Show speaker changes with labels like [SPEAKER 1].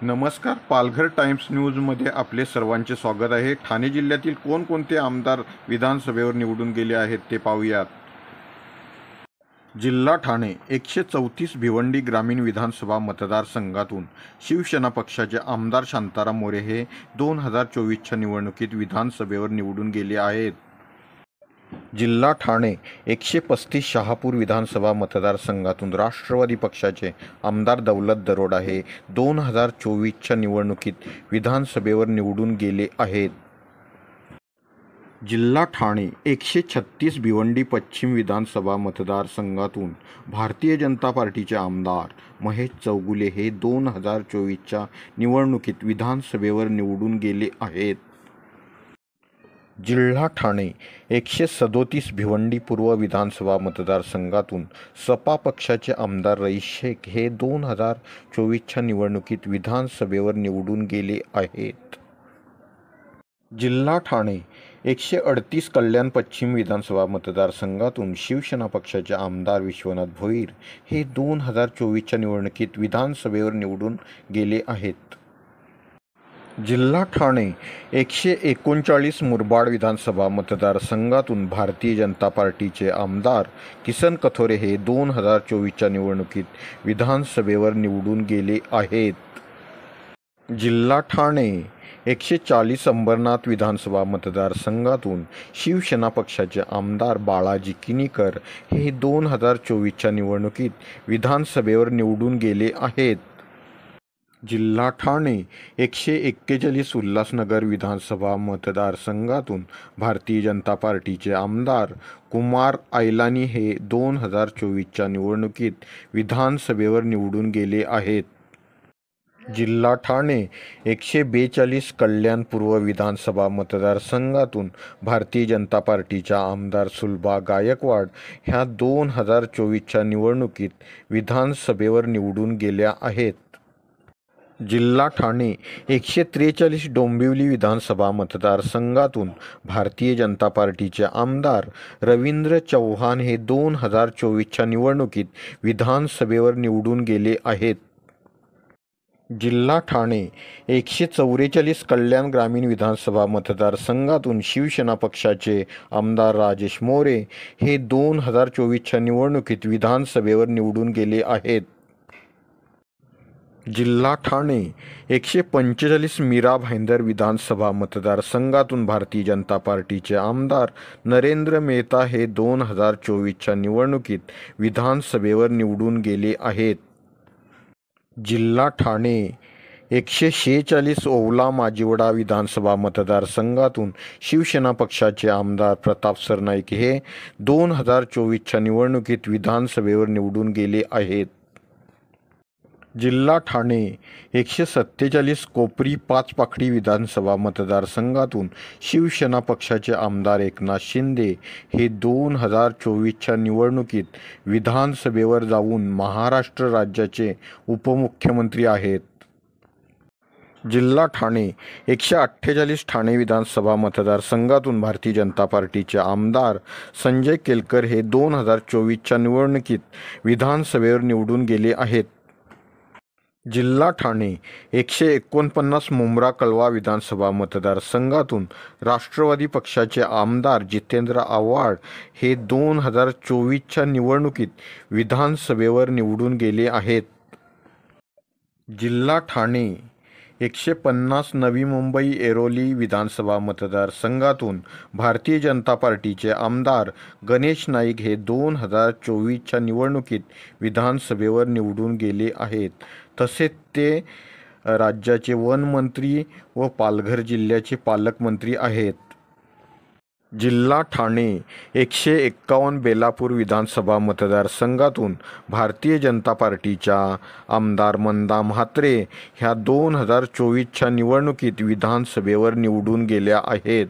[SPEAKER 1] नमस्कार. पालघर टाइम्स न्यूजमध्ये आपले सर्वांचे स्वागत आहे. ठाणे जिल्ह्यातील कोणकोणते आमदार विधानसभेवर निवडून गेले आहेत ते पाहूयात. जिल्हा ठाणे 134 भिवंडी ग्रामीण विधानसभा मतदारसंघातून शिवसेना पक्षाचे आमदार शांताराम मोरे हे 2024च्या निवडणुकीत विधानसभेवर निवडून गेले आहेत. जिल्हा ठाणे 135 शहापूर विधानसभा मतदारसंघातून राष्ट्रवादी पक्षाचे आमदार दौलत दरोडा हे 2024च्या निवडणुकीत विधानसभेवर निवडून गेले आहेत. जिल्हा ठाणे 136 भिवंडी पश्चिम विधानसभा मतदारसंघातून भारतीय जनता पार्टीचे आमदार महेश चौगुले हे 2024च्या निवडणुकीत विधानसभेवर निवडून गेले आहेत. जिल्हा ठाणे 137 भिवंडी पूर्व विधानसभा मतदारसंघातून सपा पक्षाचे आमदार रईस शेख हे 2024च्या निवडणुकीत विधानसभेवर निवडून गेले आहेत. जिल्हा ठाणे 138 कल्याण पश्चिम विधानसभा मतदारसंघातून शिवसेना पक्षाचे आमदार विश्वनाथ भोईर हे 2024च्या निवडणुकीत विधानसभेवर निवडून गेले आहेत. जिल्हा ठाणे 139 मुरबाड विधानसभा मतदारसंघातून भारतीय जनता पार्टीचे आमदार किसन कथोरे हे 2024च्या निवडणुकीत विधानसभेवर निवडून गेले आहेत. जिल्हा ठाणे 140 अंबरनाथ विधानसभा मतदारसंघातून शिवसेना पक्षाचे आमदार बाळाजी किनीकर हे 2024च्या निवडणुकीत विधानसभेवर निवडून गेले आहेत. जिल्हा ठाणे 141 उल्हासनगर विधानसभा मतदारसंघातून भारतीय जनता पार्टीचे आमदार कुमार आयलानी हे 2024च्या निवडणुकीत विधानसभेवर निवडून गेले आहेत. जिल्हा ठाणे 142 कल्याण पूर्व विधानसभा मतदारसंघातून भारतीय जनता पार्टीच्या आमदार सुलभा गायकवाड ह्या 2024च्या निवडणुकीत विधानसभेवर निवडून गेल्या आहेत. जिल्हा ठाणे 143 डोंबिवली विधानसभा मतदारसंघातून भारतीय जनता पार्टीचे आमदार रवींद्र चव्हाण हे 2024च्या निवडणुकीत विधानसभेवर निवडून गेले आहेत. जिल्हा ठाणे 144 कल्याण ग्रामीण विधानसभा मतदारसंघातून शिवसेना पक्षाचे आमदार राजेश मोरे हे 2024च्या निवडणुकीत विधानसभेवर निवडून गेले आहेत. जिल्हा ठाणे 145 मीरा भाईंदर विधानसभा मतदारसंघातून भारतीय जनता पार्टीचे आमदार नरेंद्र मेहता हे 2024च्या निवडणुकीत विधानसभेवर निवडून गेले आहेत. जिल्हा ठाणे 146 ओवला माजिवडा विधानसभा मतदारसंघातून शिवसेना पक्षाचे आमदार प्रताप सरनाईक हे 2024च्या निवडणुकीत विधानसभेवर निवडून गेले आहेत. जिल्हा ठाणे 147 कोपरी पाचपाखडी विधानसभा मतदारसंघातून शिवसेना पक्षाचे आमदार एकनाथ शिंदे हे 2024च्या निवडणुकीत विधानसभेवर जाऊन महाराष्ट्र राज्याचे उपमुख्यमंत्री आहेत. जिल्हा ठाणे 148 ठाणे विधानसभा मतदारसंघातून भारतीय जनता पार्टीचे आमदार संजय केलकर हे 2024च्या निवडणुकीत विधानसभेवर निवडून गेले आहेत. जिल्हा ठाणे 149 मुंब्रा कळवा विधानसभा मतदारसंघातून राष्ट्रवादी पक्षाचे आमदार जितेंद्र आव्हाड हे 2024च्या निवडणुकीत विधानसभेवर निवडून गेले आहेत. जिल्हा ठाणे 150 नवी मुंबई ऐरोली विधानसभा मतदारसंघातून भारतीय जनता पार्टीचे आमदार गणेश नाईक हे 2024च्या निवडणुकीत विधानसभेवर निवडून गेले आहेत. तसेच ते राज्याचे वनमंत्री व पालघर जिल्ह्याचे पालकमंत्री आहेत. जिल्हा ठाणे 151 बेलापूर विधानसभा मतदारसंघातून भारतीय जनता पार्टीच्या आमदार मंदा म्हात्रे ह्या 2024च्या निवडणुकीत विधानसभेवर निवडून गेल्या आहेत.